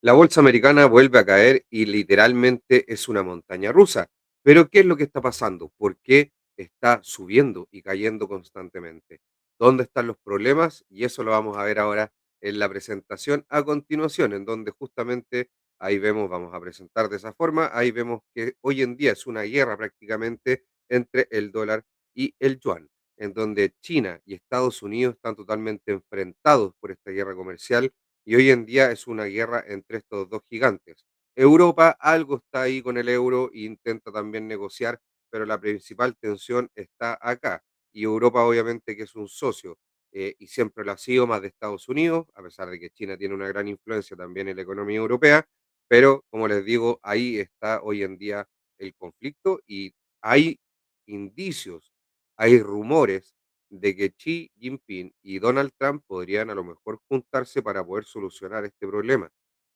La bolsa americana vuelve a caer y literalmente es una montaña rusa. Pero ¿qué es lo que está pasando? ¿Por qué está subiendo y cayendo constantemente? ¿Dónde están los problemas? Y eso lo vamos a ver ahora en la presentación a continuación, en donde justamente ahí vemos, vamos a presentar de esa forma, ahí vemos que hoy en día es una guerra prácticamente entre el dólar y el yuan, en donde China y Estados Unidos están totalmente enfrentados por esta guerra comercial y hoy en día es una guerra entre estos dos gigantes. Europa algo está ahí con el euro e intenta también negociar, pero la principal tensión está acá. Y Europa obviamente que es un socio y siempre lo ha sido más de Estados Unidos, a pesar de que China tiene una gran influencia también en la economía europea, pero como les digo, ahí está hoy en día el conflicto y hay indicios, hay rumores de que Xi Jinping y Donald Trump podrían a lo mejor juntarse para poder solucionar este problema.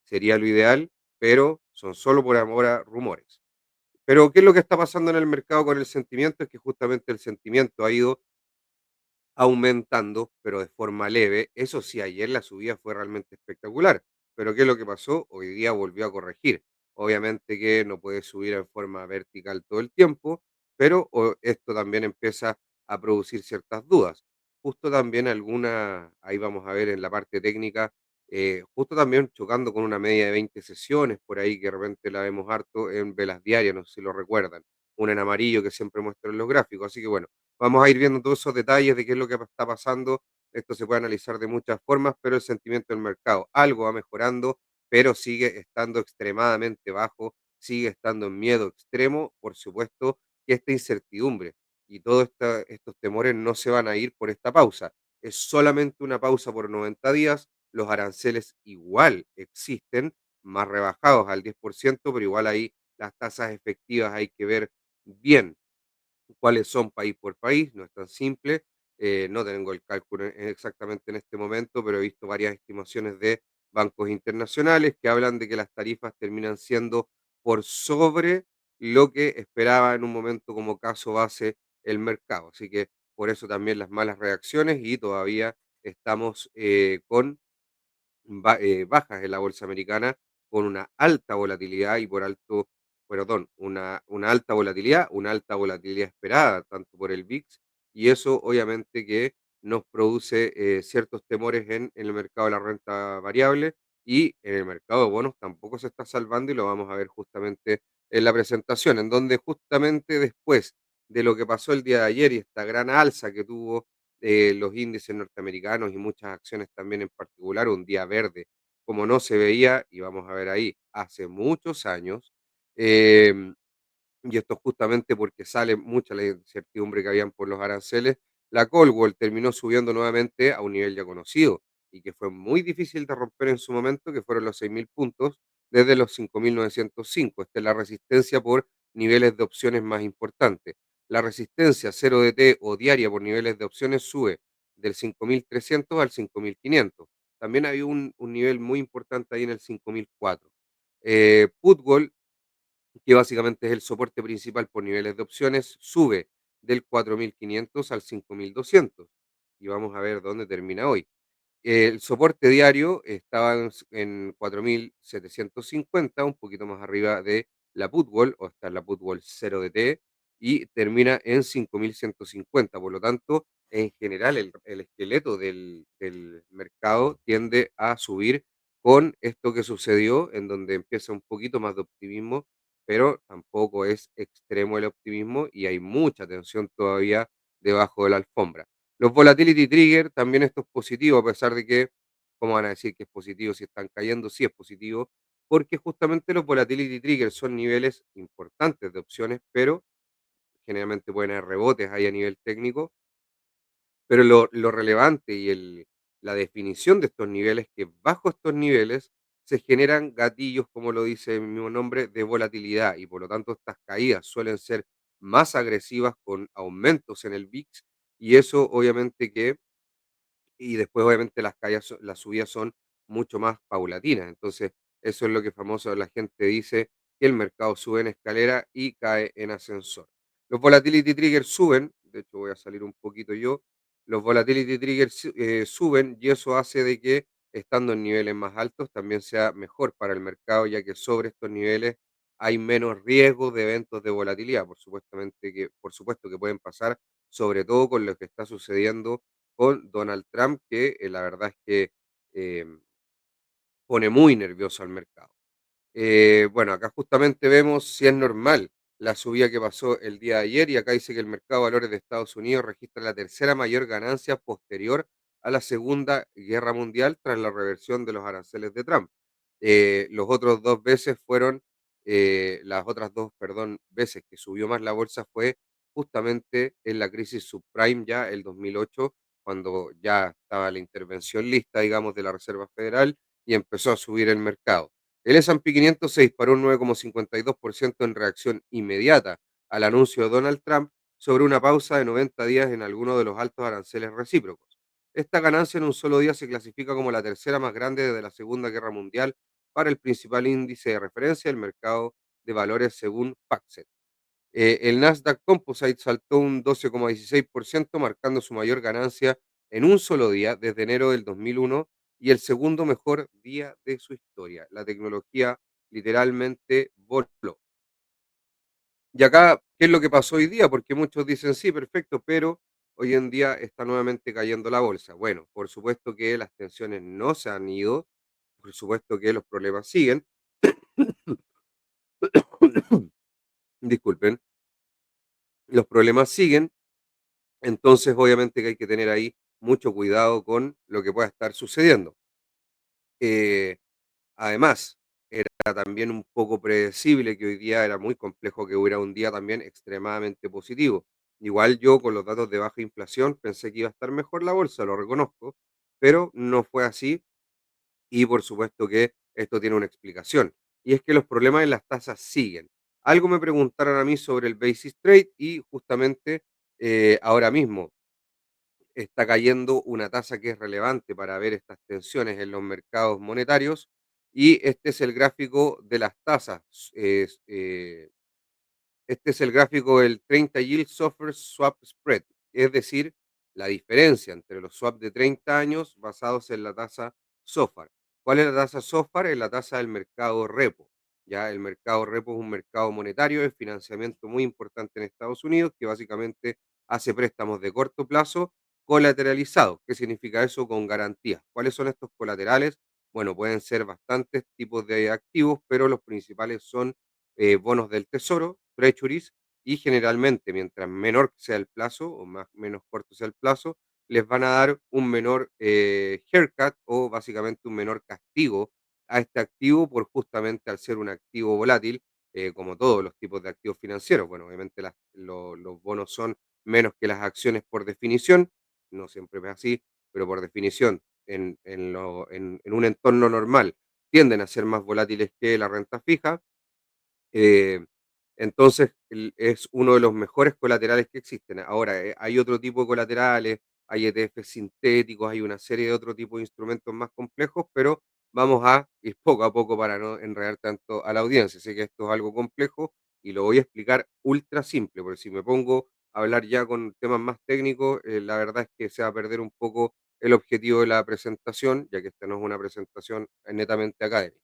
Sería lo ideal, pero son solo por ahora rumores. Pero ¿qué es lo que está pasando en el mercado con el sentimiento? Es que justamente el sentimiento ha ido aumentando, pero de forma leve. Eso sí, ayer la subida fue realmente espectacular. Pero ¿qué es lo que pasó? Hoy día volvió a corregir. Obviamente que no puede subir en forma vertical todo el tiempo, pero esto también empieza a producir ciertas dudas. Justo también alguna, ahí vamos a ver en la parte técnica, justo también chocando con una media de 20 sesiones por ahí que de repente la vemos harto en velas diarias, no sé si lo recuerdan, una en amarillo que siempre muestro en los gráficos. Así que bueno, vamos a ir viendo todos esos detalles de qué es lo que está pasando. Esto se puede analizar de muchas formas, pero el sentimiento del mercado algo va mejorando, pero sigue estando extremadamente bajo, sigue estando en miedo extremo, por supuesto, que esta incertidumbre y todos estos temores no se van a ir por esta pausa. Es solamente una pausa por 90 días. Los aranceles igual existen, más rebajados al 10%, pero igual ahí las tasas efectivas hay que ver bien cuáles son país por país, no es tan simple. No tengo el cálculo exactamente en este momento, pero he visto varias estimaciones de bancos internacionales que hablan de que las tarifas terminan siendo por sobre lo que esperaba en un momento como caso base el mercado. Así que por eso también las malas reacciones y todavía estamos con bajas en la bolsa americana con una alta volatilidad y por alto, perdón, una alta volatilidad esperada, tanto por el VIX, y eso obviamente que nos produce ciertos temores en el mercado de la renta variable y en el mercado de bonos tampoco se está salvando y lo vamos a ver justamente en la presentación, en donde justamente después de lo que pasó el día de ayer y esta gran alza que tuvo los índices norteamericanos y muchas acciones también en particular, un día verde, como no se veía, y vamos a ver ahí, hace muchos años, em, y esto justamente porque sale mucha la incertidumbre que habían por los aranceles, la Coldwell terminó subiendo nuevamente a un nivel ya conocido y que fue muy difícil de romper en su momento, que fueron los 6.000 puntos desde los 5.905. Esta es la resistencia por niveles de opciones más importantes. La resistencia 0DT o diaria por niveles de opciones sube del 5.300 al 5.500. También hay un nivel muy importante ahí en el 5.004. Putgol, que básicamente es el soporte principal por niveles de opciones, sube del 4.500 al 5.200. Y vamos a ver dónde termina hoy. El soporte diario estaba en 4.750, un poquito más arriba de la Putwall, o está en la Putwall 0DT, y termina en 5.150. Por lo tanto, en general, el esqueleto del mercado tiende a subir con esto que sucedió, en donde empieza un poquito más de optimismo, pero tampoco es extremo el optimismo y hay mucha tensión todavía debajo de la alfombra. Los volatility trigger, también esto es positivo, a pesar de que, ¿cómo van a decir que es positivo si están cayendo? Sí es positivo, porque justamente los volatility triggers son niveles importantes de opciones, pero generalmente pueden haber rebotes ahí a nivel técnico, pero lo relevante y la definición de estos niveles, que bajo estos niveles se generan gatillos, como lo dice el mismo nombre, de volatilidad y por lo tanto estas caídas suelen ser más agresivas con aumentos en el VIX y eso obviamente que y después obviamente las subidas son mucho más paulatinas. Entonces, eso es lo que famoso la gente dice que el mercado sube en escalera y cae en ascensor. Los volatility triggers suben, de hecho voy a salir un poquito yo, los volatility triggers suben y eso hace de que estando en niveles más altos, también sea mejor para el mercado, ya que sobre estos niveles hay menos riesgo de eventos de volatilidad, por supuesto que pueden pasar, sobre todo con lo que está sucediendo con Donald Trump, que la verdad es que eh, pone muy nervioso al mercado. Bueno, acá justamente vemos si es normal la subida que pasó el día de ayer y acá dice que el mercado de valores de Estados Unidos registra la tercera mayor ganancia posterior a la Segunda Guerra Mundial tras la reversión de los aranceles de Trump. Los otros dos veces fueron, las otras dos, perdón, veces que subió más la bolsa fue justamente en la crisis subprime ya el 2008, cuando ya estaba la intervención lista, digamos, de la Reserva Federal y empezó a subir el mercado. El S&P 500 se disparó un 9,52% en reacción inmediata al anuncio de Donald Trump sobre una pausa de 90 días en alguno de los altos aranceles recíprocos. Esta ganancia en un solo día se clasifica como la tercera más grande desde la Segunda Guerra Mundial para el principal índice de referencia del mercado de valores según FactSet. El Nasdaq Composite saltó un 12,16%, marcando su mayor ganancia en un solo día desde enero del 2001 y el segundo mejor día de su historia. La tecnología literalmente voló. Y acá, ¿qué es lo que pasó hoy día? Porque muchos dicen, sí, perfecto, pero hoy en día está nuevamente cayendo la bolsa. Bueno, por supuesto que las tensiones no se han ido, por supuesto que los problemas siguen. Disculpen, los problemas siguen. Entonces, obviamente que hay que tener ahí mucho cuidado con lo que pueda estar sucediendo. Eh, Además, era también un poco predecible que hoy día era muy complejo que hubiera un día también extremadamente positivo. Igual yo con los datos de baja inflación pensé que iba a estar mejor la bolsa, lo reconozco, pero no fue así y por supuesto que esto tiene una explicación. Y es que los problemas en las tasas siguen. Algo me preguntaron a mí sobre el basis trade y justamente ahora mismo está cayendo una tasa que es relevante para ver estas tensiones en los mercados monetarios y este es el gráfico de las tasas. Este es el gráfico del 30 Yield Software Swap Spread, es decir, la diferencia entre los swaps de 30 años basados en la tasa SOFR. ¿Cuál es la tasa SOFR? Es la tasa del mercado repo. Ya el mercado repo es un mercado monetario de financiamiento muy importante en Estados Unidos que básicamente hace préstamos de corto plazo colateralizados. ¿Qué significa eso? Con garantías. ¿Cuáles son estos colaterales? Bueno, pueden ser bastantes tipos de activos, pero los principales son bonos del tesoro, treasuries, y generalmente mientras menor sea el plazo o más menos corto sea el plazo, les van a dar un menor haircut o básicamente un menor castigo a este activo por justamente al ser un activo volátil, como todos los tipos de activos financieros. Bueno, obviamente los bonos son menos que las acciones por definición, no siempre es así, pero por definición, en un entorno normal, tienden a ser más volátiles que la renta fija. eh, entonces, es uno de los mejores colaterales que existen. Ahora, hay otro tipo de colaterales, hay ETFs sintéticos, hay una serie de otro tipo de instrumentos más complejos, pero vamos a ir poco a poco para no enredar tanto a la audiencia. Sé que esto es algo complejo y lo voy a explicar ultra simple, porque si me pongo a hablar ya con temas más técnicos, la verdad es que se va a perder un poco el objetivo de la presentación, ya que esta no es una presentación netamente académica.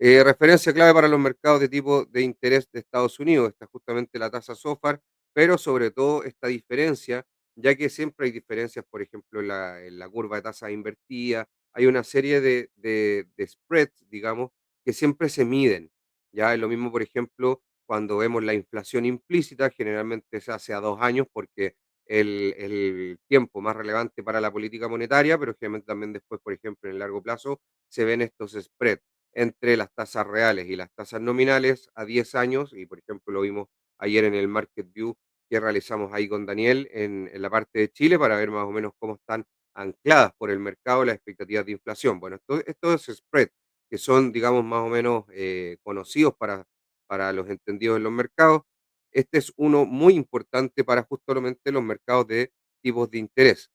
Referencia clave para los mercados de tipo de interés de Estados Unidos, está justamente la tasa SOFR, pero sobre todo esta diferencia, ya que siempre hay diferencias, por ejemplo, en la curva de tasa invertida, hay una serie de spreads, digamos, que siempre se miden. Ya es lo mismo, por ejemplo, cuando vemos la inflación implícita, generalmente se hace a 2 años porque el tiempo más relevante para la política monetaria, pero generalmente también después, por ejemplo, en el largo plazo, se ven estos spreads entre las tasas reales y las tasas nominales a 10 años, y por ejemplo lo vimos ayer en el Market View que realizamos ahí con Daniel en la parte de Chile para ver más o menos cómo están ancladas por el mercado las expectativas de inflación. Bueno, estos spreads que son, digamos, más o menos conocidos para los entendidos en los mercados, este es uno muy importante para justamente los mercados de tipos de interés.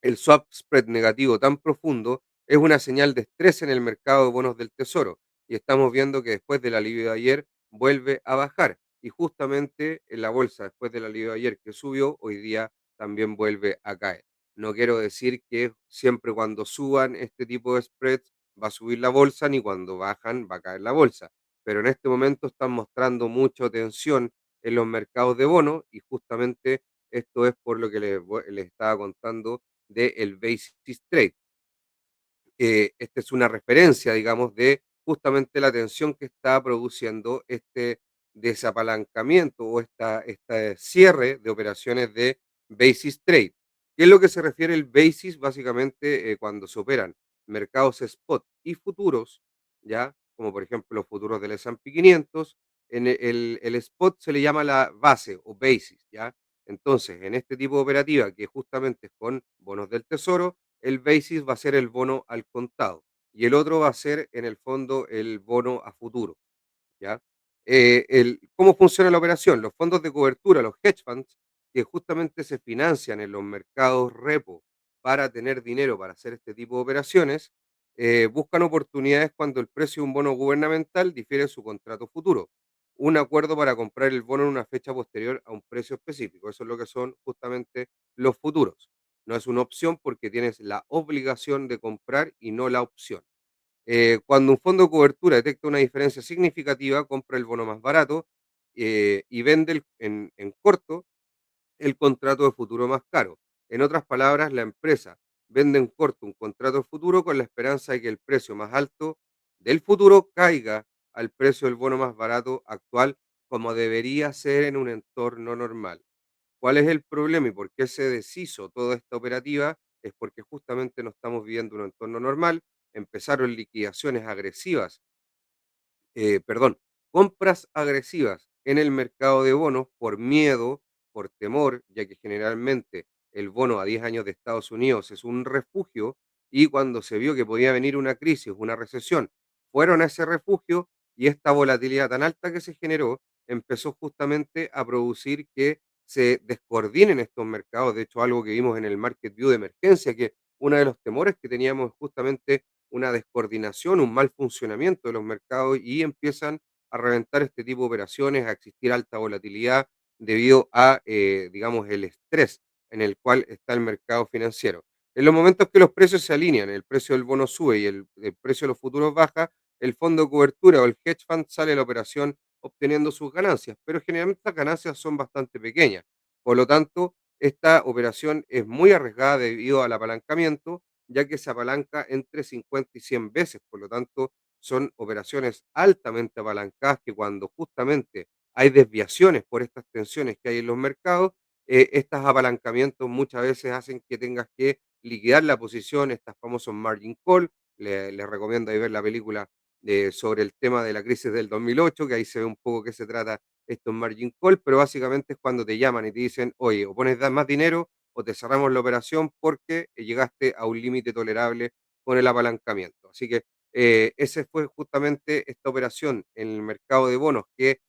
El swap spread negativo tan profundo es una señal de estrés en el mercado de bonos del tesoro y estamos viendo que después del alivio de ayer vuelve a bajar y justamente en la bolsa después del alivio de ayer que subió, hoy día también vuelve a caer. No quiero decir que siempre cuando suban este tipo de spreads va a subir la bolsa, ni cuando bajan va a caer la bolsa. Pero en este momento están mostrando mucha tensión en los mercados de bonos y justamente esto es por lo que les estaba contando del basis trade. Esta es una referencia, digamos, de justamente la tensión que está produciendo este desapalancamiento o este cierre de operaciones de basis trade. ¿Qué es lo que se refiere el basis? Básicamente, cuando se operan mercados spot y futuros, ya, como por ejemplo los futuros del S&P 500, en el spot se le llama la base o basis, ya. Entonces, en este tipo de operativa, que justamente es con bonos del tesoro, el basis va a ser el bono al contado y el otro va a ser en el fondo el bono a futuro, ¿ya? ¿Cómo funciona la operación? Los fondos de cobertura, los hedge funds, que justamente se financian en los mercados repo para tener dinero para hacer este tipo de operaciones, buscan oportunidades cuando el precio de un bono gubernamental difiere de su contrato futuro. Un acuerdo para comprar el bono en una fecha posterior a un precio específico. Eso es lo que son justamente los futuros. No es una opción porque tienes la obligación de comprar y no la opción. Cuando un fondo de cobertura detecta una diferencia significativa, compra el bono más barato y vende en corto el contrato de futuro más caro. En otras palabras, la empresa vende en corto un contrato de futuro con la esperanza de que el precio más alto del futuro caiga al precio del bono más barato actual, como debería ser en un entorno normal. ¿Cuál es el problema y por qué se deshizo toda esta operativa? Es porque justamente no estamos viviendo un entorno normal, empezaron liquidaciones agresivas, perdón, compras agresivas en el mercado de bonos por miedo, por temor, ya que generalmente el bono a 10 años de Estados Unidos es un refugio y cuando se vio que podía venir una crisis, una recesión, fueron a ese refugio y esta volatilidad tan alta que se generó empezó justamente a producir que se descoordinen estos mercados. De hecho, algo que vimos en el Market View de emergencia, que uno de los temores que teníamos es justamente una descoordinación, un mal funcionamiento de los mercados y empiezan a reventar este tipo de operaciones, a existir alta volatilidad debido a, digamos, el estrés en el cual está el mercado financiero. En los momentos que los precios se alinean, el precio del bono sube y el precio de los futuros baja, el fondo de cobertura o el hedge fund sale de la operación obteniendo sus ganancias, pero generalmente las ganancias son bastante pequeñas. Por lo tanto, esta operación es muy arriesgada debido al apalancamiento ya que se apalanca entre 50 y 100 veces. Por lo tanto, son operaciones altamente apalancadas que cuando justamente hay desviaciones por estas tensiones que hay en los mercados, estos apalancamientos muchas veces hacen que tengas que liquidar la posición, estas famosos margin call. Les recomiendo ahí ver la película sobre el tema de la crisis del 2008, que ahí se ve un poco qué se trata estos margin call, pero básicamente es cuando te llaman y te dicen, oye, o pones más dinero o te cerramos la operación porque llegaste a un límite tolerable con el apalancamiento. Así que ese fue justamente esta operación en el mercado de bonos, que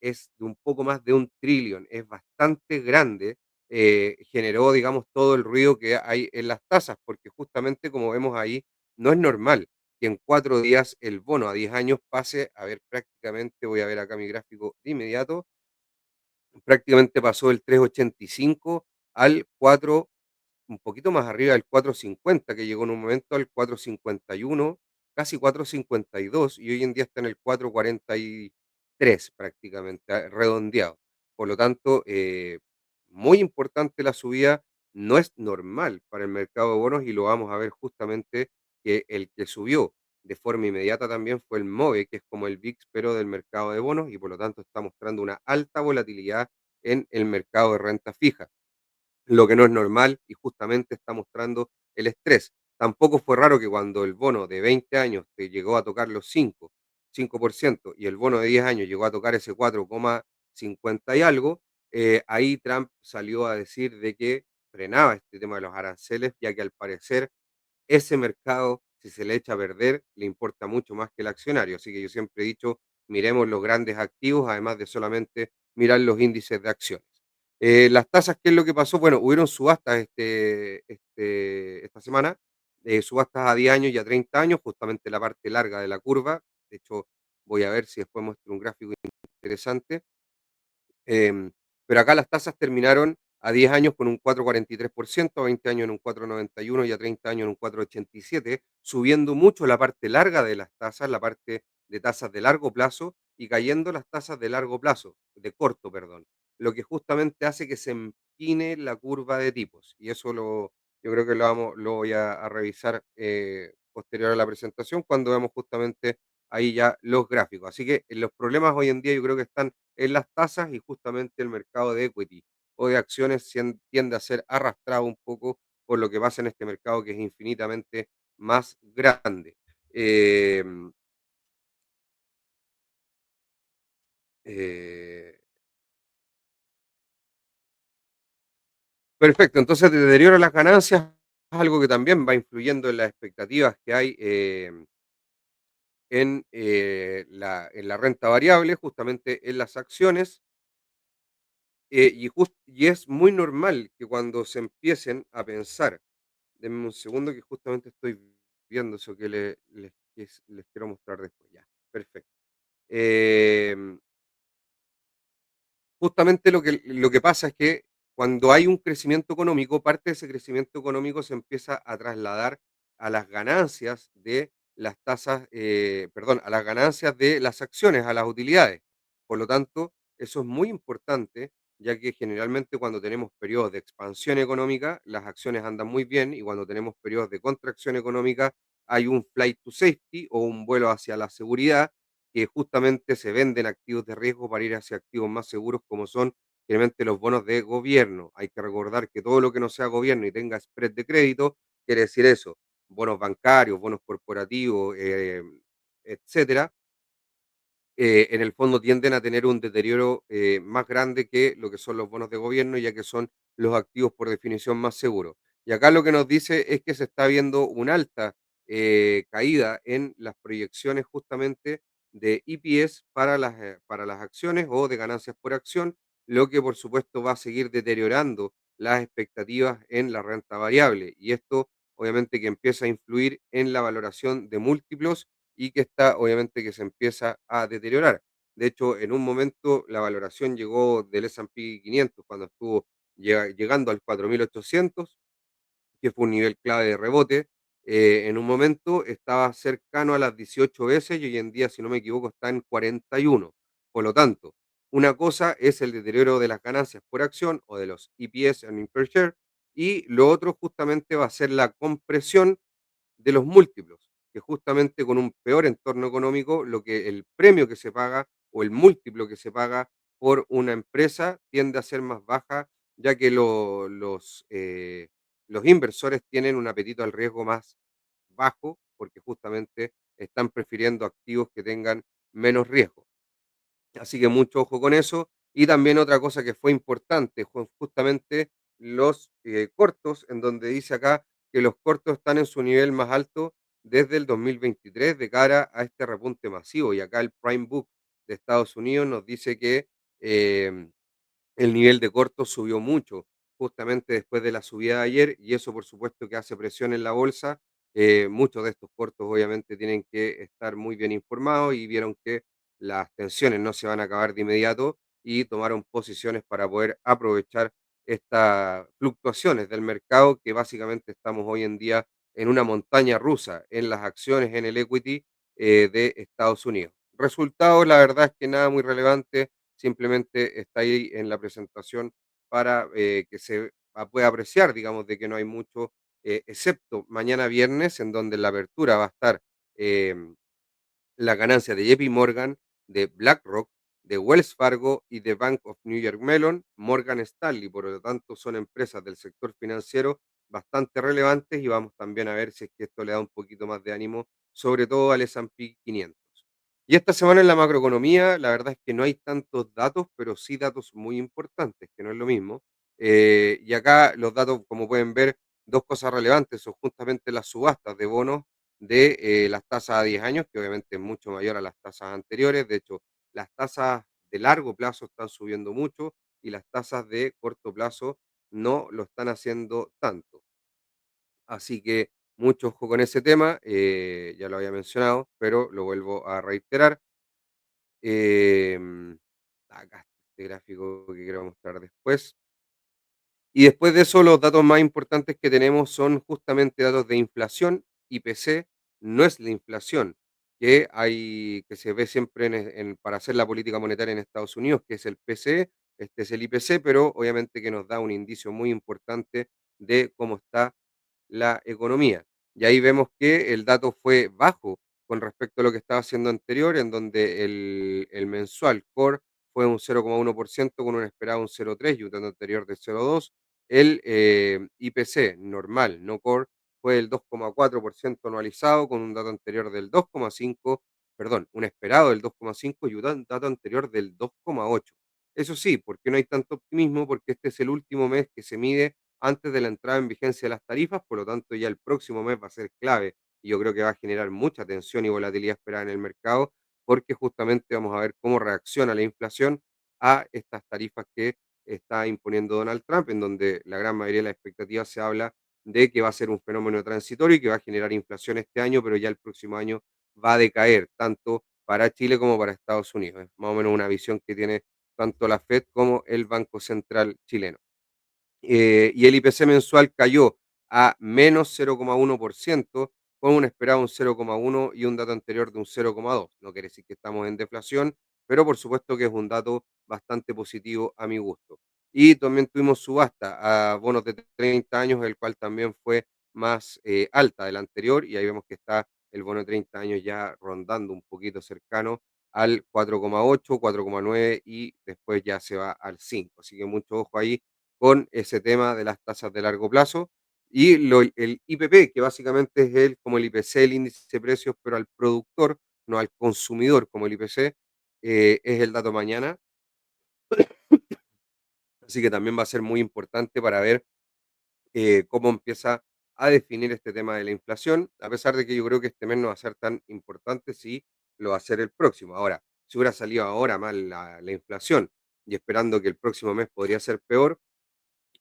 es de un poco más de 1 trillón, es bastante grande, generó, digamos, todo el ruido que hay en las tasas, porque justamente como vemos ahí, no es normal que en 4 días el bono a 10 años pase, a ver, prácticamente, voy a ver acá mi gráfico de inmediato, prácticamente pasó del 3,85 al 4, un poquito más arriba del 4,50, que llegó en un momento al 4,51, casi 4,52, y hoy en día está en el 4,43 prácticamente, redondeado. Por lo tanto, muy importante la subida, no es normal para el mercado de bonos y lo vamos a ver justamente que el que subió de forma inmediata también fue el MOVE, que es como el VIX, pero del mercado de bonos y por lo tanto está mostrando una alta volatilidad en el mercado de renta fija, lo que no es normal y justamente está mostrando el estrés. Tampoco fue raro que cuando el bono de 20 años te llegó a tocar los 5% y el bono de 10 años llegó a tocar ese 4,50 y algo, ahí Trump salió a decir de que frenaba este tema de los aranceles, ya que al parecer ese mercado, si se le echa a perder, le importa mucho más que el accionario. Así que yo siempre he dicho, miremos los grandes activos, además de solamente mirar los índices de acciones. Las tasas, ¿qué es lo que pasó? Bueno, hubieron subastas esta semana, subastas a 10 años y a 30 años, justamente la parte larga de la curva. De hecho, voy a ver si después muestro un gráfico interesante. Em, pero acá las tasas terminaron a 10 años con un 4,43%, a 20 años en un 4,91 y a 30 años en un 4,87, subiendo mucho la parte larga de las tasas, la parte de tasas de largo plazo y cayendo las tasas de largo plazo, de corto, perdón, lo que justamente hace que se empine la curva de tipos. Y eso yo creo que lo voy a revisar posterior a la presentación cuando vemos justamente ahí ya los gráficos. Así que los problemas hoy en día yo creo que están en las tasas y justamente el mercado de equity o de acciones tiende a ser arrastrado un poco por lo que pasa en este mercado que es infinitamente más grande. Em, eh, Perfecto, entonces el deterioro de las ganancias es algo que también va influyendo en las expectativas que hay en la renta variable, justamente en las acciones. Y es muy normal que cuando se empiecen a pensar, denme un segundo que justamente estoy viendo eso que les quiero mostrar después. Ya, perfecto. Em, Justamente lo que pasa es que cuando hay un crecimiento económico, parte de ese crecimiento económico se empieza a trasladar a las ganancias de las tasas, perdón, a las ganancias de las acciones, a las utilidades. Por lo tanto, eso es muy importante, ya que generalmente cuando tenemos periodos de expansión económica, las acciones andan muy bien y cuando tenemos periodos de contracción económica, hay un flight to safety o un vuelo hacia la seguridad que justamente se venden activos de riesgo para ir hacia activos más seguros como son generalmente los bonos de gobierno. Hay que recordar que todo lo que no sea gobierno y tenga spread de crédito, quiere decir eso, bonos bancarios, bonos corporativos, etcétera, en el fondo tienden a tener un deterioro más grande que lo que son los bonos de gobierno, ya que son los activos por definición más seguros. Y acá lo que nos dice es que se está viendo una alta caída en las proyecciones justamente de EPS para las acciones o de ganancias por acción, lo que por supuesto va a seguir deteriorando las expectativas en la renta variable. Y esto obviamente que empieza a influir en la valoración de múltiplos y que está obviamente que se empieza a deteriorar. De hecho, en un momento la valoración llegó del S&P 500 cuando estuvo llegando al 4.800, que fue un nivel clave de rebote. En un momento estaba cercano a las 18 veces y hoy en día, si no me equivoco, está en 41. Por lo tanto, una cosa es el deterioro de las ganancias por acción o de los EPS, earnings per share, y lo otro justamente va a ser la compresión de los múltiplos, que justamente con un peor entorno económico, lo que el premio que se paga o el múltiplo que se paga por una empresa tiende a ser más baja, ya que los inversores tienen un apetito al riesgo más bajo, porque justamente están prefiriendo activos que tengan menos riesgo. Así que mucho ojo con eso. Y también otra cosa que fue importante, justamente los cortos, en donde dice acá que los cortos están en su nivel más alto desde el 2023 de cara a este repunte masivo. Y acá el Prime Book de Estados Unidos nos dice que em, el nivel de cortos subió mucho, justamente después de la subida de ayer, y eso por supuesto que hace presión en la bolsa. Muchos de estos cortos obviamente tienen que estar muy bien informados y vieron que las tensiones no se van a acabar de inmediato y tomaron posiciones para poder aprovechar estas fluctuaciones del mercado que básicamente estamos hoy en día en una montaña rusa en las acciones, en el equity de Estados Unidos. Resultados, la verdad es que nada muy relevante, simplemente está ahí en la presentación para que se pueda apreciar, digamos, de que no hay mucho, excepto mañana viernes, en donde la apertura va a estar em, la ganancia de JP Morgan, de BlackRock, de Wells Fargo y de Bank of New York Mellon, Morgan Stanley. Por lo tanto, son empresas del sector financiero bastante relevantes y vamos también a ver si es que esto le da un poquito más de ánimo, sobre todo al S&P 500. Y esta semana en la macroeconomía, la verdad es que no hay tantos datos, pero sí datos muy importantes, que no es lo mismo. Y acá los datos, como pueden ver, dos cosas relevantes son justamente las subastas de bonos de las tasas a 10 años, que obviamente es mucho mayor a las tasas anteriores. De hecho, las tasas de largo plazo están subiendo mucho y las tasas de corto plazo no lo están haciendo tanto. Así que mucho ojo con ese tema, ya lo había mencionado, pero lo vuelvo a reiterar. Em, Acá está este gráfico que quiero mostrar después. Y después de eso, los datos más importantes que tenemos son justamente datos de inflación. IPC no es la inflación que se ve siempre para hacer la política monetaria en Estados Unidos, que es el PCE, este es el IPC, pero obviamente que nos da un indicio muy importante de cómo está la economía. Y ahí vemos que el dato fue bajo con respecto a lo que estaba haciendo anterior, en donde el mensual core fue un 0,1% con un esperado un 0,3 y un dato anterior de 0,2. El IPC normal, no core, fue el 2,4% anualizado con un dato anterior del 2,5, perdón, un esperado del 2,5 y un dato anterior del 2,8. Eso sí, ¿por qué no hay tanto optimismo? Porque este es el último mes que se mide antes de la entrada en vigencia de las tarifas, por lo tanto ya el próximo mes va a ser clave y yo creo que va a generar mucha tensión y volatilidad esperada en el mercado, porque justamente vamos a ver cómo reacciona la inflación a estas tarifas que está imponiendo Donald Trump, en donde la gran mayoría de las expectativas se habla de que va a ser un fenómeno transitorio y que va a generar inflación este año, pero ya el próximo año va a decaer, tanto para Chile como para Estados Unidos. Es más o menos una visión que tiene tanto la Fed como el Banco Central chileno. Y el IPC mensual cayó a menos 0,1%, con un esperado un 0,1 y un dato anterior de un 0,2. No quiere decir que estamos en deflación, pero por supuesto que es un dato bastante positivo a mi gusto. Y también tuvimos subasta a bonos de 30 años, el cual también fue más alta del anterior, y ahí vemos que está el bono de 30 años ya rondando un poquito cercano al 4,8, 4,9 y después ya se va al 5. Así que mucho ojo ahí con ese tema de las tasas de largo plazo. Y el IPP, que básicamente es como el IPC, el índice de precios, pero al productor, no al consumidor como el IPC, es el dato mañana. Así que también va a ser muy importante para ver cómo empieza a definir este tema de la inflación, a pesar de que yo creo que este mes no va a ser tan importante, si lo va a ser el próximo. Ahora, si hubiera salido ahora mal la inflación y esperando que el próximo mes podría ser peor,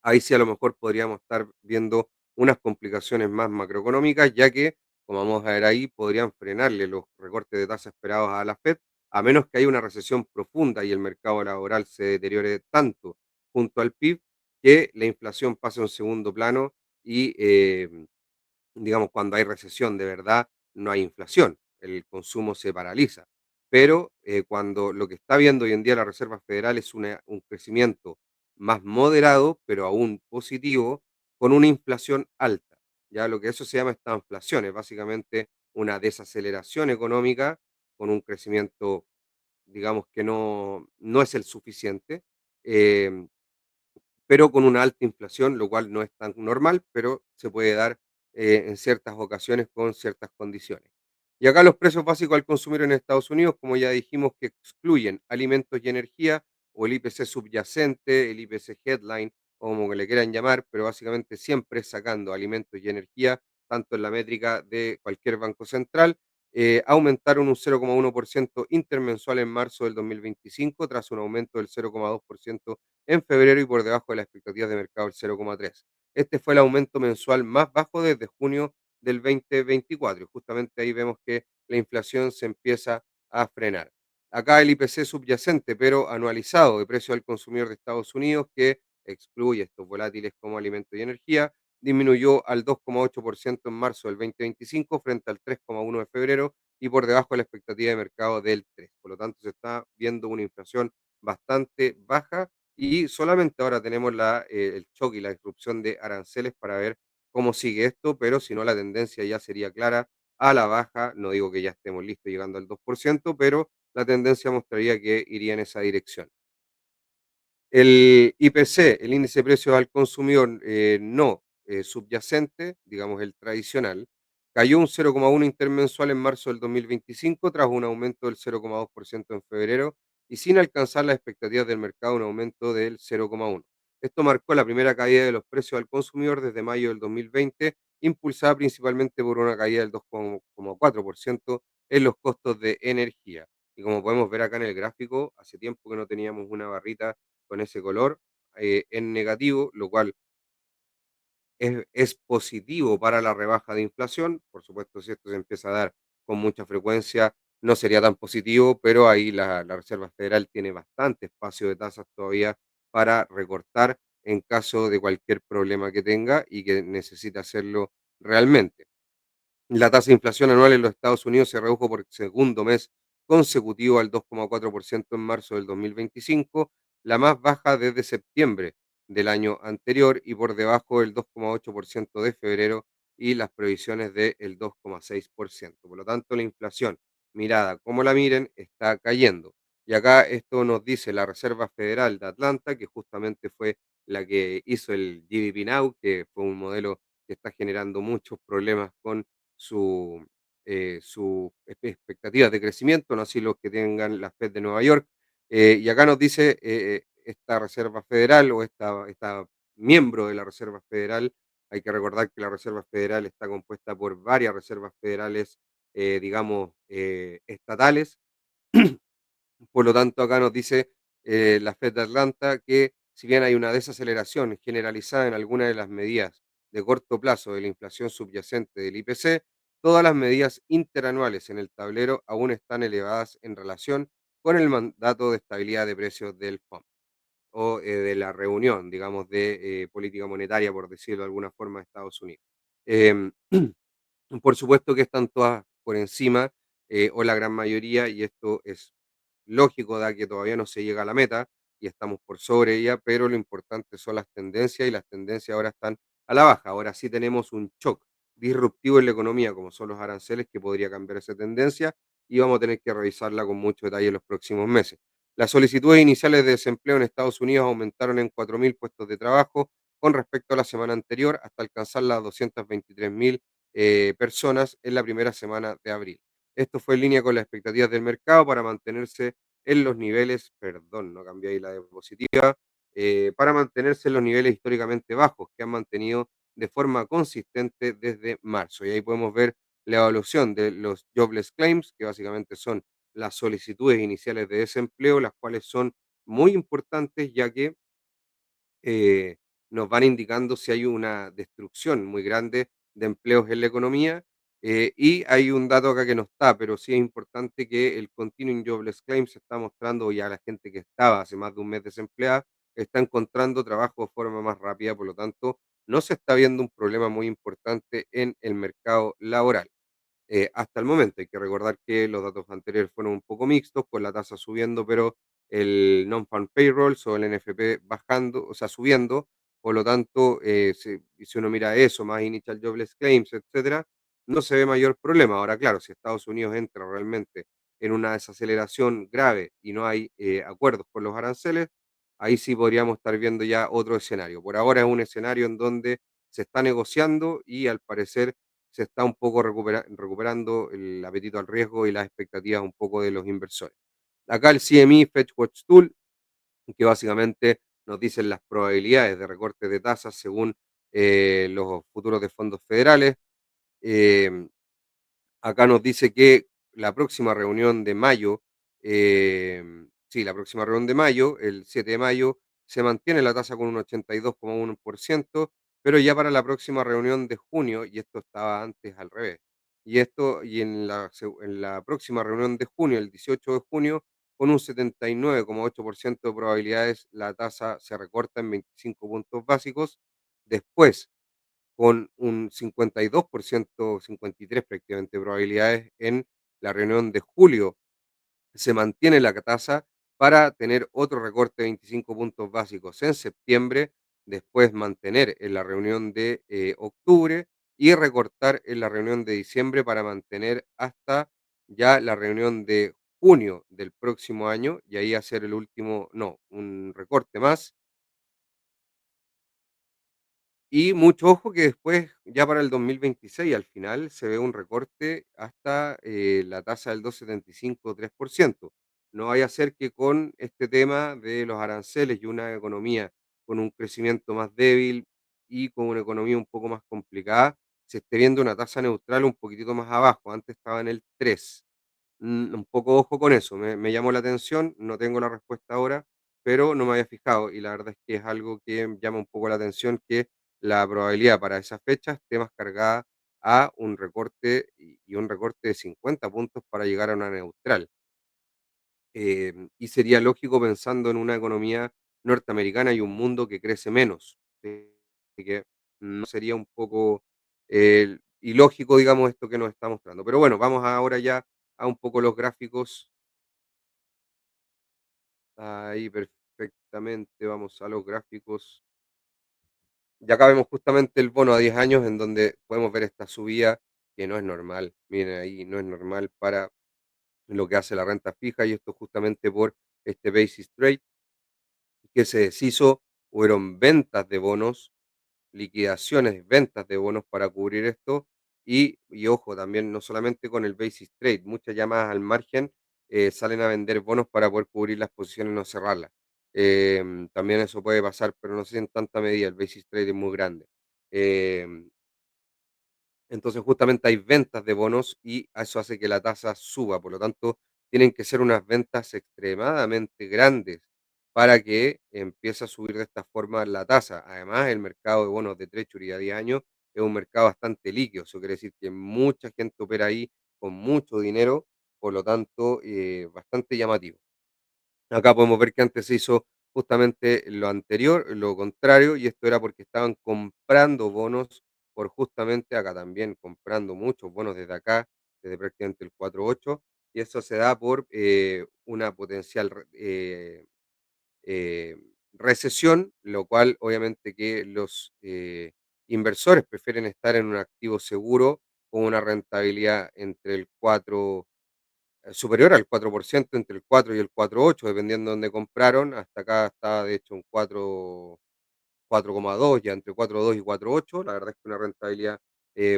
ahí sí a lo mejor podríamos estar viendo unas complicaciones más macroeconómicas, ya que, como vamos a ver ahí, podrían frenarle los recortes de tasa esperados a la Fed, a menos que haya una recesión profunda y el mercado laboral se deteriore tanto junto al PIB, que la inflación pase a un segundo plano y digamos, cuando hay recesión de verdad, no hay inflación, el consumo se paraliza. Pero cuando lo que está viendo hoy en día la Reserva Federal es un crecimiento más moderado, pero aún positivo, con una inflación alta. Ya lo que eso se llama estanflación, es básicamente una desaceleración económica con un crecimiento, digamos, que no es el suficiente. eh, pero con una alta inflación, lo cual no es tan normal, pero se puede dar en ciertas ocasiones con ciertas condiciones. Y acá los precios básicos al consumir en Estados Unidos, como ya dijimos, que excluyen alimentos y energía, o el IPC subyacente, el IPC headline, o como que le quieran llamar, pero básicamente siempre sacando alimentos y energía, tanto en la métrica de cualquier banco central, aumentaron un 0,1% intermensual en marzo del 2025, tras un aumento del 0,2% en febrero y por debajo de las expectativas de mercado del 0,3. Este fue el aumento mensual más bajo desde junio del 2024 y justamente ahí vemos que la inflación se empieza a frenar. Acá el IPC subyacente, pero anualizado de precio al consumidor de Estados Unidos, que excluye estos volátiles como alimentos y energía, disminuyó al 2,8% en marzo del 2025 frente al 3,1% de febrero y por debajo de la expectativa de mercado del 3%. Por lo tanto, se está viendo una inflación bastante baja y solamente ahora tenemos el choque y la disrupción de aranceles para ver cómo sigue esto, pero si no la tendencia ya sería clara a la baja. No digo que ya estemos listos llegando al 2%, pero la tendencia mostraría que iría en esa dirección. El IPC, el índice de precios al consumidor no subyacente, digamos el tradicional, cayó un 0,1 intermensual en marzo del 2025 tras un aumento del 0,2% en febrero y sin alcanzar las expectativas del mercado, un aumento del 0,1. Esto marcó la primera caída de los precios al consumidor desde mayo del 2020, impulsada principalmente por una caída del 2,4% en los costos de energía. Y como podemos ver acá en el gráfico, hace tiempo que no teníamos una barrita con ese color en negativo, lo cual es positivo para la rebaja de inflación. Por supuesto, si esto se empieza a dar con mucha frecuencia, no sería tan positivo, pero ahí la Reserva Federal tiene bastante espacio de tasas todavía para recortar en caso de cualquier problema que tenga y que necesite hacerlo realmente. La tasa de inflación anual en los Estados Unidos se redujo por segundo mes consecutivo al 2,4% en marzo del 2025, la más baja desde septiembre del año anterior y por debajo del 2,8% de febrero y las previsiones del 2,6%. Por lo tanto, la inflación, mirada como la miren, está cayendo. Y acá esto nos dice la Reserva Federal de Atlanta, que justamente fue la que hizo el GDP Now, que fue un modelo que está generando muchos problemas con su expectativas de crecimiento, no así los que tengan la Fed de Nueva York. Y acá nos dice esta Reserva Federal o esta miembro de la Reserva Federal, hay que recordar que la Reserva Federal está compuesta por varias reservas federales, digamos, estatales. Por lo tanto, acá nos dice la Fed de Atlanta que si bien hay una desaceleración generalizada en algunas de las medidas de corto plazo de la inflación subyacente del IPC, todas las medidas interanuales en el tablero aún están elevadas en relación con el mandato de estabilidad de precios del FOMC o de la reunión, digamos, de política monetaria, por decirlo de alguna forma, de Estados Unidos. Em, por supuesto que están todas por encima, o la gran mayoría, y esto es lógico, da que todavía no se llega a la meta y estamos por sobre ella, pero lo importante son las tendencias y las tendencias ahora están a la baja. Ahora sí tenemos un shock disruptivo en la economía, como son los aranceles, que podría cambiar esa tendencia y vamos a tener que revisarla con mucho detalle en los próximos meses. Las solicitudes iniciales de desempleo en Estados Unidos aumentaron en 4.000 puestos de trabajo con respecto a la semana anterior, hasta alcanzar las 223.000 personas en la primera semana de abril. Esto fue en línea con las expectativas del mercado para mantenerse en los niveles, perdón, no cambié ahí la diapositiva, para mantenerse en los niveles históricamente bajos que han mantenido de forma consistente desde marzo. Y ahí podemos ver la evaluación de los jobless claims, que básicamente son las solicitudes iniciales de desempleo, las cuales son muy importantes ya que nos van indicando si hay una destrucción muy grande de empleos en la economía. Y hay un dato acá que no está, pero sí es importante que el Continuing Jobless Claim se está mostrando ya a la gente que estaba hace más de un mes desempleada, está encontrando trabajo de forma más rápida, por lo tanto, no se está viendo un problema muy importante en el mercado laboral. Hasta el momento. Hay que recordar que los datos anteriores fueron un poco mixtos, con la tasa subiendo, pero el non-farm payrolls o el NFP bajando, o sea, subiendo. Por lo tanto, si uno mira eso, más initial jobless claims, etcétera, no se ve mayor problema. Ahora, claro, si Estados Unidos entra realmente en una desaceleración grave y no hay acuerdos con los aranceles, ahí sí podríamos estar viendo ya otro escenario. Por ahora es un escenario en donde se está negociando y al parecer se está un poco recuperando el apetito al riesgo y las expectativas un poco de los inversores. Acá el CME Fetch Watch Tool, que básicamente nos dicen las probabilidades de recorte de tasas según los futuros de fondos federales. Eh, Acá nos dice que la próxima reunión de mayo, sí, la próxima reunión de mayo, el 7 de mayo, se mantiene la tasa con un 82,1%, pero ya para la próxima reunión de junio, y esto estaba antes al revés, y en la próxima reunión de junio, el 18 de junio, con un 79,8% de probabilidades, la tasa se recorta en 25 puntos básicos. Después, con un 52%, 53 prácticamente probabilidades en la reunión de julio. Se mantiene la tasa para tener otro recorte de 25 puntos básicos en septiembre, después mantener en la reunión de octubre y recortar en la reunión de diciembre para mantener hasta ya la reunión de junio del próximo año y ahí hacer el último, no, un recorte más. Y mucho ojo que después, ya para el 2026, al final se ve un recorte hasta la tasa del 2,75 3%. No vaya a ser que con este tema de los aranceles y una economía con un crecimiento más débil y con una economía un poco más complicada, se esté viendo una tasa neutral un poquitito más abajo. Antes estaba en el 3. Un poco ojo con eso, me llamó la atención, no tengo la respuesta ahora, pero no me había fijado y la verdad es que es algo que llama un poco la atención que la probabilidad para esas fechas esté más cargada a un recorte y un recorte de 50 puntos para llegar a una neutral. Y sería lógico pensando en una economía norteamericana y un mundo que crece menos. ¿Sí? Así que no sería un poco ilógico, digamos, esto que nos está mostrando. Pero bueno, vamos ahora ya a un poco los gráficos. Ahí perfectamente, vamos a los gráficos. Y acá vemos justamente el bono a 10 años en donde podemos ver esta subida que no es normal. Miren ahí, no es normal para lo que hace la renta fija y esto justamente por este basis trade que se deshizo, hubieron ventas de bonos, liquidaciones, ventas de bonos para cubrir esto y ojo, también no solamente con el basis trade, muchas llamadas al margen salen a vender bonos para poder cubrir las posiciones y no cerrarlas. También eso puede pasar, pero no sé si en tanta medida, el basis trade es muy grande. Em, entonces, justamente hay ventas de bonos y eso hace que la tasa suba. Por lo tanto, tienen que ser unas ventas extremadamente grandes para que empiece a subir de esta forma la tasa. Además, el mercado de bonos de Treasury a 10 años es un mercado bastante líquido. Eso quiere decir que mucha gente opera ahí con mucho dinero, por lo tanto, bastante llamativo. Acá podemos ver que antes se hizo justamente lo anterior, lo contrario, y esto era porque estaban comprando bonos por justamente acá también, comprando muchos bonos desde acá, desde prácticamente el 4.8, y eso se da por una potencial eh, recesión, lo cual obviamente que los inversores prefieren estar en un activo seguro con una rentabilidad entre el 4 superior al 4% entre el 4 y el 4.8, dependiendo de dónde compraron. Hasta acá está, de hecho, un 4,2, ya entre 4,2 y 4,8. La verdad es que una rentabilidad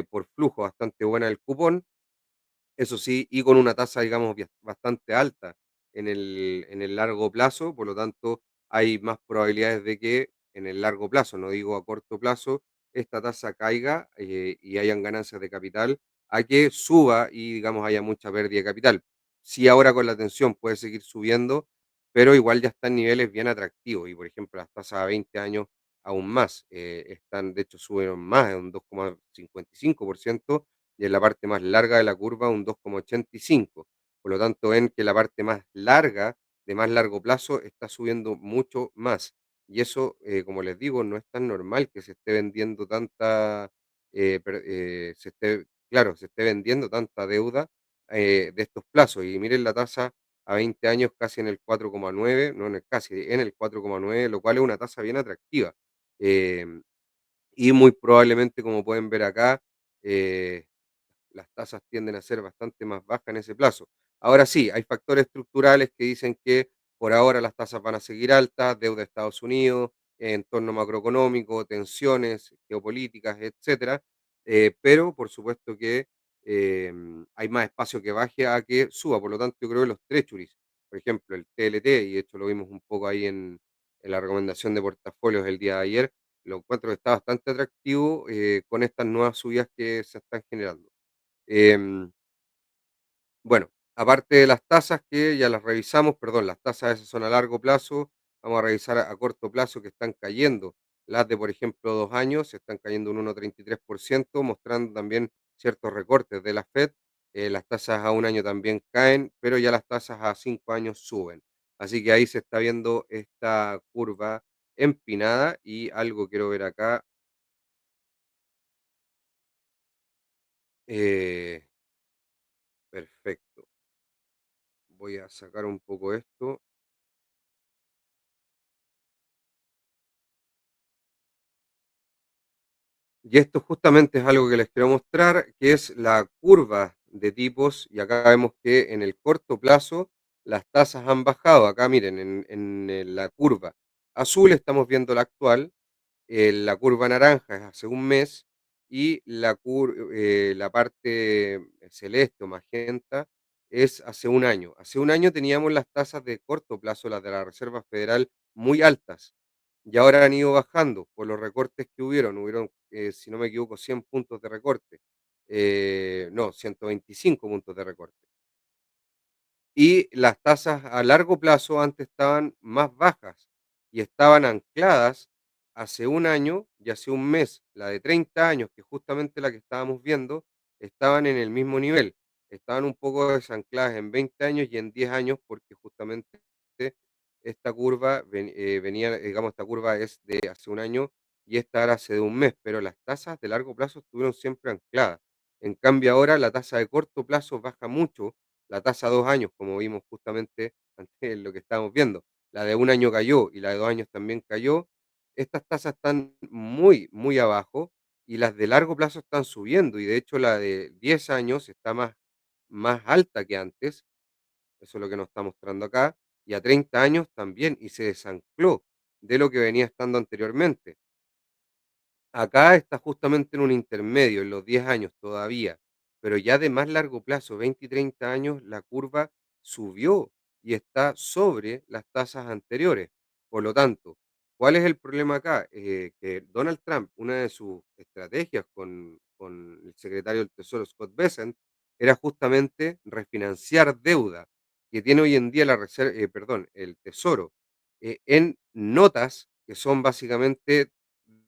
por flujo bastante buena del cupón. Eso sí, y con una tasa, digamos, bastante alta en el largo plazo, por lo tanto, hay más probabilidades de que en el largo plazo, no digo a corto plazo, esta tasa caiga y hayan ganancias de capital, a que suba y, digamos, haya mucha pérdida de capital. Sí, ahora con la tensión puede seguir subiendo, pero igual ya están niveles bien atractivos y, por ejemplo, las tasas a 20 años aún más, están, de hecho, subieron más, en un 2,55% y en la parte más larga de la curva un 2,85. Por lo tanto, ven que la parte más larga, de más largo plazo, está subiendo mucho más. Y eso, como les digo, no es tan normal que se esté vendiendo tanta, claro, se esté vendiendo tanta deuda de estos plazos. Y miren la tasa a 20 años casi en el 4,9, no en el casi, en el 4,9, lo cual es una tasa bien atractiva. Em, y muy probablemente, como pueden ver acá, eh, las tasas tienden a ser bastante más bajas en ese plazo. Ahora sí, hay factores estructurales que dicen que por ahora las tasas van a seguir altas, deuda de Estados Unidos, entorno macroeconómico, tensiones geopolíticas, etcétera, pero por supuesto que hay más espacio que baje a que suba. Por lo tanto, yo creo que los treasuries, por ejemplo, el TLT, y de hecho lo vimos un poco ahí en la recomendación de portafolios el día de ayer, lo encuentro que está bastante atractivo con estas nuevas subidas que se están generando. Em, bueno, aparte de las tasas que ya las revisamos, perdón, las tasas esas son a largo plazo, vamos a revisar a corto plazo que están cayendo. Las de, por ejemplo, 2 años están cayendo un 1,33%, mostrando también ciertos recortes de la Fed. Las tasas a un año también caen, pero ya las tasas a 5 años suben. Así que ahí se está viendo esta curva empinada y algo quiero ver acá. eh, Perfecto. Voy a sacar un poco esto. Y esto justamente es algo que les quiero mostrar, que es la curva de tipos. Y acá vemos que en el corto plazo las tasas han bajado. Acá miren, en la curva azul estamos viendo la actual, la curva naranja es hace un mes y la parte celeste o magenta es hace un año. Hace un año teníamos las tasas de corto plazo, las de la Reserva Federal, muy altas y ahora han ido bajando por los recortes que hubieron. Hubieron, si no me equivoco, 100 puntos de recorte. No, 125 puntos de recorte. Y las tasas a largo plazo antes estaban más bajas y estaban ancladas hace un año y hace un mes. La de 30 años, que es justamente la que estábamos viendo, estaban en el mismo nivel. Estaban un poco desancladas en 20 años y en 10 años porque justamente esta curva venía, digamos, esta curva es de hace un año y esta ahora hace de un mes, pero las tasas de largo plazo estuvieron siempre ancladas. En cambio, ahora la tasa de corto plazo baja mucho, la tasa a 2 años, como vimos justamente antes en lo que estábamos viendo, la de un año cayó y la de 2 años también cayó. Estas tasas están muy, muy abajo y las de largo plazo están subiendo y de hecho la de 10 años está más alta que antes, eso es lo que nos está mostrando acá, y a 30 años también, y se desancló de lo que venía estando anteriormente. Acá está justamente en un intermedio, en los 10 años todavía, pero ya de más largo plazo, 20 y 30 años, la curva subió y está sobre las tasas anteriores. Por lo tanto, ¿cuál es el problema acá? Que Donald Trump, una de sus estrategias con el secretario del Tesoro, Scott Bessent, era justamente refinanciar deuda que tiene hoy en día el Tesoro en notas que son básicamente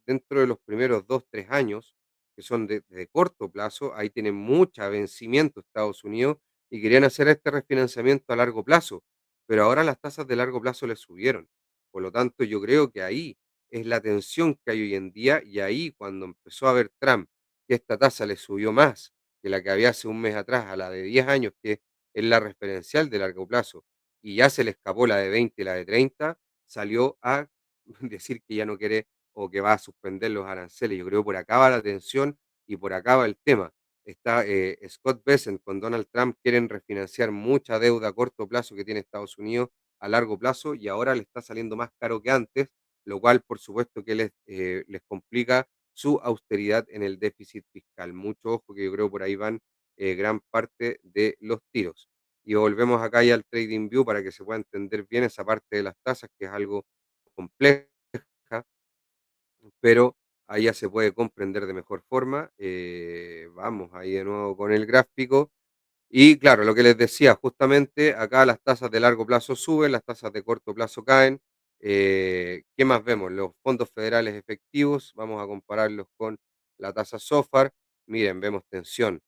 dentro de los primeros 2 3 años, que son de corto plazo, ahí tienen mucha vencimiento Estados Unidos y querían hacer este refinanciamiento a largo plazo, pero ahora las tasas de largo plazo les subieron. Por lo tanto, yo creo que ahí es la tensión que hay hoy en día y ahí cuando empezó a ver Trump que esta tasa le subió más que la que había hace un mes atrás a la de 10 años, que es la referencial de largo plazo, y ya se le escapó la de 20 y la de 30, salió a decir que ya no quiere o que va a suspender los aranceles. Yo creo que por acá va la tensión y por acá va el tema. Está Scott Bessent con Donald Trump, quieren refinanciar mucha deuda a corto plazo que tiene Estados Unidos a largo plazo y ahora le está saliendo más caro que antes, lo cual por supuesto que les complica su austeridad en el déficit fiscal. Mucho ojo que yo creo por ahí van gran parte de los tiros. Y volvemos acá ya al Trading View para que se pueda entender bien esa parte de las tasas, que es algo compleja, pero ahí ya se puede comprender de mejor forma. Vamos ahí de nuevo con el gráfico. Y claro, lo que les decía, justamente acá las tasas de largo plazo suben, las tasas de corto plazo caen. ¿Qué más vemos? Los fondos federales efectivos, vamos a compararlos con la tasa SOFR. Miren, vemos tensión.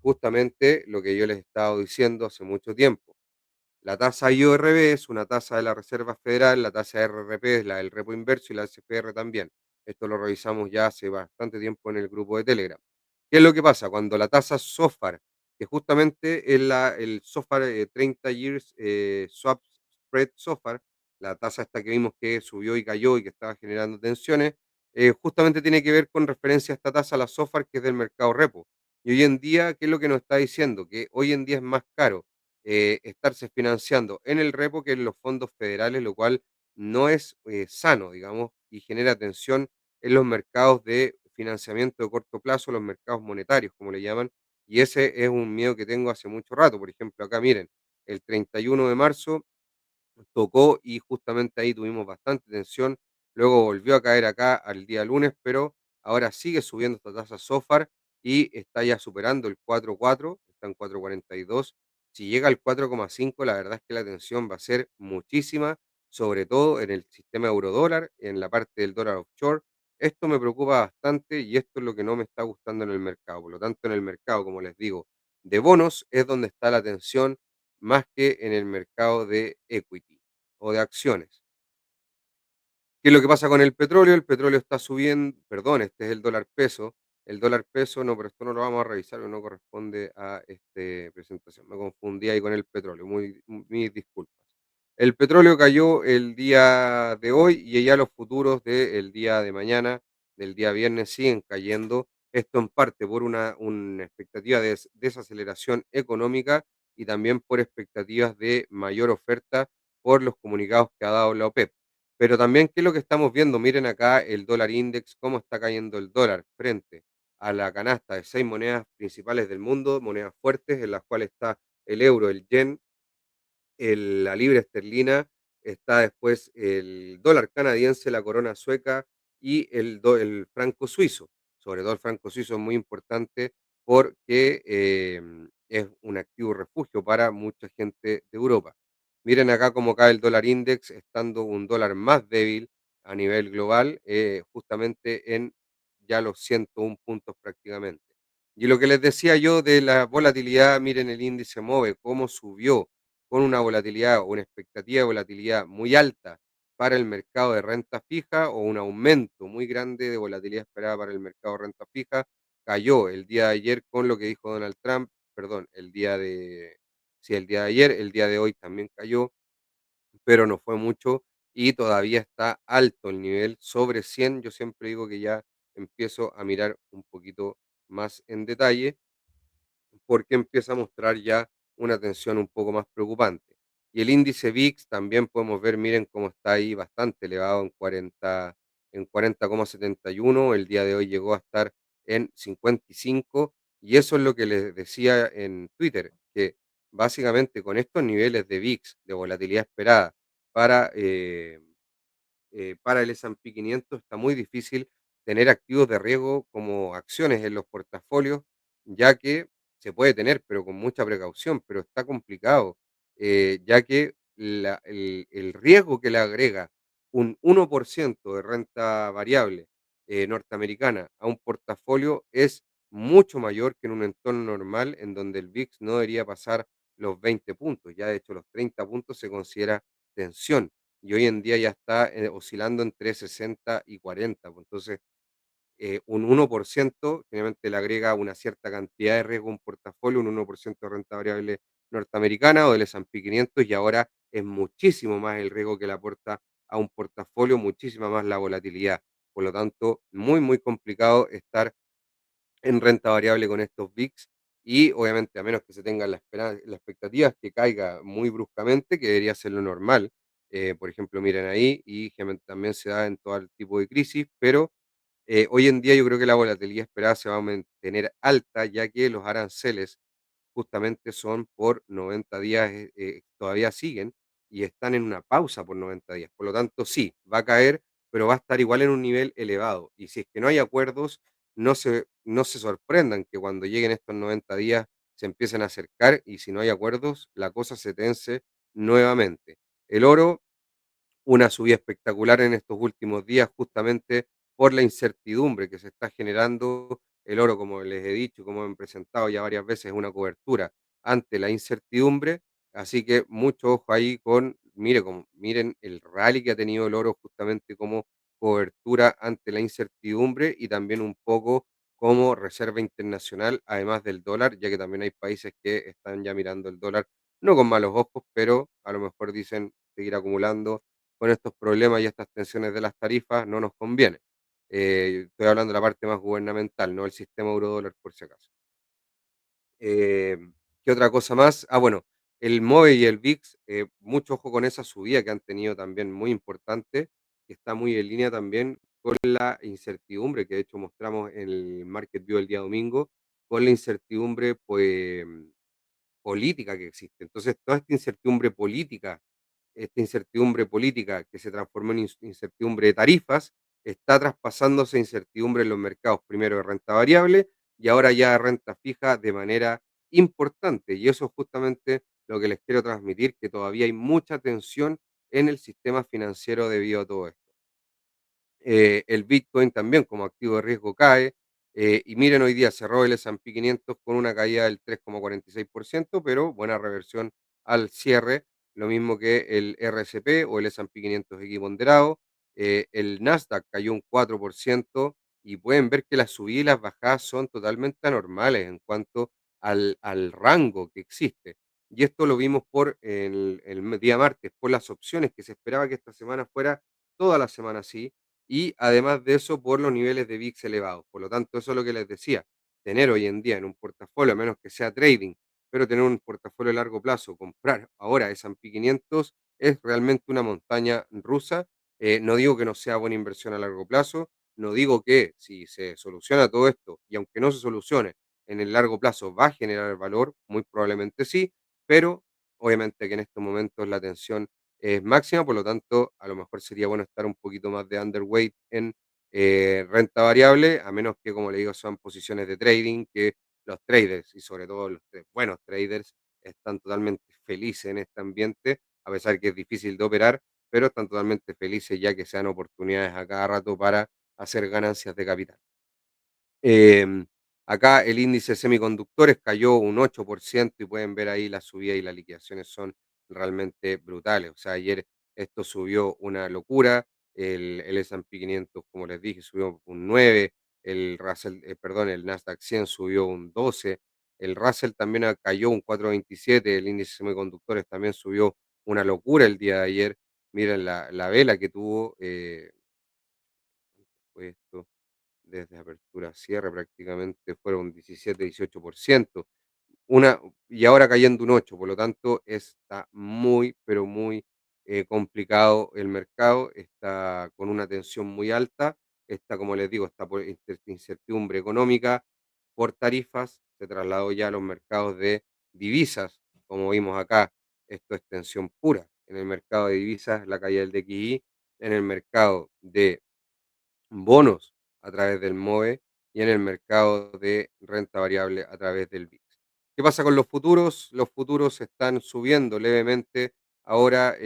Justamente lo que yo les he estado diciendo hace mucho tiempo. La tasa IORB es una tasa de la Reserva Federal, la tasa RRP es la del repo inverso y la SPR también. Esto lo revisamos ya hace bastante tiempo en el grupo de Telegram. ¿Qué es lo que pasa? Cuando la tasa SOFR, que justamente es el SOFR 30 Years Swap Spread SOFR, la tasa esta que vimos que subió y cayó y que estaba generando tensiones, justamente tiene que ver con referencia a esta tasa, la SOFR, que es del mercado repo. Y hoy en día, ¿qué es lo que nos está diciendo? Que hoy en día es más caro estarse financiando en el repo que en los fondos federales, lo cual no es sano, digamos, y genera tensión en los mercados de financiamiento de corto plazo, los mercados monetarios, como le llaman, y ese es un miedo que tengo hace mucho rato. Por ejemplo, acá miren, el 31 de marzo tocó y justamente ahí tuvimos bastante tensión. Luego volvió a caer acá al día lunes, pero ahora sigue subiendo esta tasa SOFR y está ya superando el 4,4, está en 4,42. Si llega al 4,5, la verdad es que la tensión va a ser muchísima, sobre todo en el sistema eurodólar, en la parte del dólar offshore. Esto me preocupa bastante y esto es lo que no me está gustando en el mercado. Por lo tanto, en el mercado, como les digo, de bonos es donde está la tensión más que en el mercado de equity o de acciones. ¿Qué es lo que pasa con el petróleo? El petróleo está subiendo, perdón, este es el dólar peso. El dólar peso, no, pero esto no lo vamos a revisar, no corresponde a esta presentación. Me confundí ahí con el petróleo, mis disculpas. El petróleo cayó el día de hoy y ya los futuros del día de mañana, del día viernes, siguen cayendo. Esto en parte por una expectativa de desaceleración económica y también por expectativas de mayor oferta por los comunicados que ha dado la OPEP. Pero también, ¿qué es lo que estamos viendo? Miren acá el dólar index, cómo está cayendo el dólar frente a la canasta de 6 monedas principales del mundo, monedas fuertes, en las cuales está el euro, el yen, la libra esterlina, está después el dólar canadiense, la corona sueca y el franco suizo. Sobre todo el franco suizo es muy importante porque es un activo refugio para mucha gente de Europa. Miren acá cómo cae el dólar index, estando un dólar más débil a nivel global, justamente en ya los 101 puntos prácticamente. Y lo que les decía yo de la volatilidad, miren el índice MOVE, cómo subió, con una volatilidad o una expectativa de volatilidad muy alta para el mercado de renta fija o un aumento muy grande de volatilidad esperada para el mercado de renta fija, cayó el día de ayer con lo que dijo Donald Trump, perdón, sí, el día de ayer, el día de hoy también cayó, pero no fue mucho y todavía está alto el nivel sobre 100. Yo siempre digo que ya empiezo a mirar un poquito más en detalle porque empieza a mostrar ya una tensión un poco más preocupante. Y el índice VIX también podemos ver, miren cómo está ahí bastante elevado en 40,71. El día de hoy llegó a estar en 55 y eso es lo que les decía en Twitter, que básicamente con estos niveles de VIX, de volatilidad esperada para para el S&P 500 está muy difícil tener activos de riesgo como acciones en los portafolios, ya que se puede tener, pero con mucha precaución, pero está complicado, ya que el riesgo que le agrega un 1% de renta variable norteamericana a un portafolio es mucho mayor que en un entorno normal en donde el VIX no debería pasar los 20 puntos, ya de hecho los 30 puntos se considera tensión y hoy en día ya está oscilando entre 60 y 40. Pues, entonces, un 1% generalmente le agrega una cierta cantidad de riesgo a un portafolio, un 1% de renta variable norteamericana o del S&P 500 y ahora es muchísimo más el riesgo que le aporta a un portafolio, muchísima más la volatilidad. Por lo tanto, muy, muy complicado estar en renta variable con estos VIX y obviamente a menos que se tengan la expectativa es que caiga muy bruscamente, que debería ser lo normal. Por ejemplo, miren ahí y también se da en todo el tipo de crisis, pero hoy en día yo creo que la volatilidad esperada se va a mantener alta ya que los aranceles justamente son por 90 días, todavía siguen y están en una pausa por 90 días. Por lo tanto, sí, va a caer, pero va a estar igual en un nivel elevado. Y si es que no hay acuerdos, no se sorprendan que cuando lleguen estos 90 días se empiecen a acercar y si no hay acuerdos, la cosa se tense nuevamente. El oro una subida espectacular en estos últimos días, justamente por la incertidumbre que se está generando. El oro, como les he dicho, como han presentado ya varias veces, es una cobertura ante la incertidumbre. Así que mucho ojo ahí miren el rally que ha tenido el oro justamente como cobertura ante la incertidumbre y también un poco como reserva internacional, además del dólar, ya que también hay países que están ya mirando el dólar, no con malos ojos, pero a lo mejor dicen seguir acumulando con estos problemas y estas tensiones de las tarifas no nos conviene. Estoy hablando de la parte más gubernamental, no el sistema euro-dólar por si acaso. Eh, ¿Qué otra cosa más? Ah, bueno, el MOVE y el VIX, mucho ojo con esa subida que han tenido también muy importante, que está muy en línea también con la incertidumbre que de hecho mostramos en el Market View el día domingo, con la incertidumbre pues, política que existe. Entonces, toda esta incertidumbre política que se transformó en incertidumbre de tarifas, está traspasándose a incertidumbre en los mercados, primero de renta variable y ahora ya de renta fija de manera importante. Y eso es justamente lo que les quiero transmitir, que todavía hay mucha tensión en el sistema financiero debido a todo esto. El Bitcoin también como activo de riesgo cae. Y miren, hoy día cerró el S&P 500 con una caída del 3,46%, pero buena reversión al cierre, lo mismo que el RSP o el S&P 500 equiponderado. El Nasdaq cayó un 4% y pueden ver que las subidas y las bajadas son totalmente anormales en cuanto al rango que existe. Y esto lo vimos por el día martes, por las opciones que se esperaba que esta semana fuera toda la semana así y además de eso por los niveles de VIX elevados. Por lo tanto, eso es lo que les decía, tener hoy en día en un portafolio, a menos que sea trading, pero tener un portafolio a largo plazo, comprar ahora S&P 500 es realmente una montaña rusa. No digo que no sea buena inversión a largo plazo, no digo que si se soluciona todo esto, y aunque no se solucione en el largo plazo va a generar valor, muy probablemente sí, pero obviamente que en estos momentos la tensión es máxima, por lo tanto, a lo mejor sería bueno estar un poquito más de underweight en renta variable, a menos que, como le digo, sean posiciones de trading, que los traders y sobre todo los buenos traders están totalmente felices en este ambiente, a pesar que es difícil de operar, pero están totalmente felices ya que sean oportunidades a cada rato para hacer ganancias de capital. Em, Acá el índice de semiconductores cayó un 8% y pueden ver ahí la subida y las liquidaciones son realmente brutales. O sea, ayer esto subió una locura, el S&P 500, como les dije, subió un 9, el Nasdaq 100 subió un 12, el Russell también cayó un 4,27, el índice de semiconductores también subió una locura el día de ayer. Miren la vela que tuvo, fue esto, desde apertura a cierre prácticamente fueron 17, 18%. Y ahora cayendo un 8, por lo tanto está muy, pero muy complicado el mercado, está con una tensión muy alta, está, como les digo, está por incertidumbre económica, por tarifas, se trasladó ya a los mercados de divisas, como vimos acá, esto es tensión pura. En el mercado de divisas, la caída del DXY, en el mercado de bonos a través del MOVE y en el mercado de renta variable a través del VIX. ¿Qué pasa con los futuros? Los futuros están subiendo levemente. Ahora,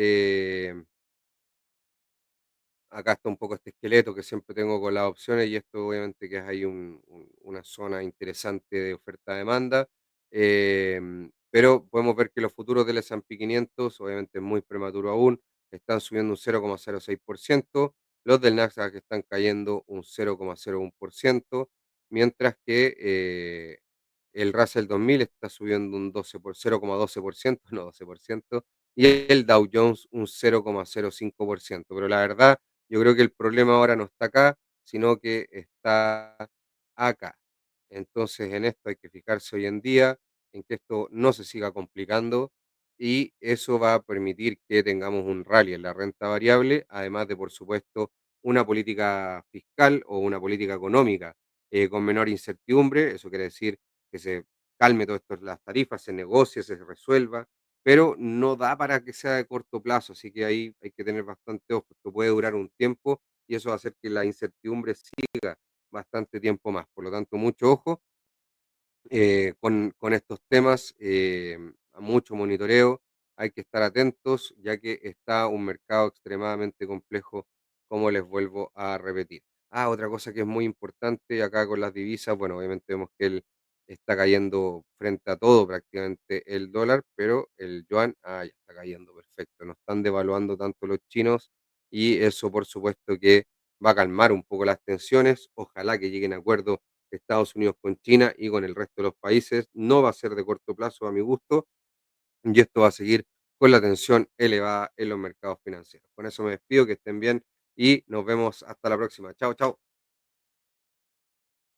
acá está un poco este esqueleto que siempre tengo con las opciones y esto obviamente que es ahí una zona interesante de oferta-demanda. Pero podemos ver que los futuros del S&P 500, obviamente es muy prematuro aún, están subiendo un 0,06%, los del Nasdaq están cayendo un 0,01%, mientras que el Russell 2000 está subiendo un 0,12%, no 12%, y el Dow Jones un 0,05%. Pero la verdad, yo creo que el problema ahora no está acá, sino que está acá. Entonces, en esto hay que fijarse hoy en día, en que esto no se siga complicando y eso va a permitir que tengamos un rally en la renta variable, además de, por supuesto, una política fiscal o una política económica con menor incertidumbre. Eso quiere decir que se calme todo esto, las tarifas, se negocie, se resuelva, pero no da para que sea de corto plazo, así que ahí hay que tener bastante ojo. Esto puede durar un tiempo y eso va a hacer que la incertidumbre siga bastante tiempo más. Por lo tanto, mucho ojo con estos temas, a mucho monitoreo, hay que estar atentos, ya que está un mercado extremadamente complejo, como les vuelvo a repetir. Otra cosa que es muy importante acá con las divisas, bueno, obviamente vemos que él está cayendo frente a todo prácticamente el dólar, pero el yuan, ya está cayendo, perfecto. No están devaluando tanto los chinos y eso por supuesto que va a calmar un poco las tensiones. Ojalá que lleguen a acuerdos Estados Unidos con China y con el resto de los países. No va a ser de corto plazo a mi gusto y esto va a seguir con la tensión elevada en los mercados financieros. Con eso me despido, que estén bien y nos vemos hasta la próxima. Chao, chao.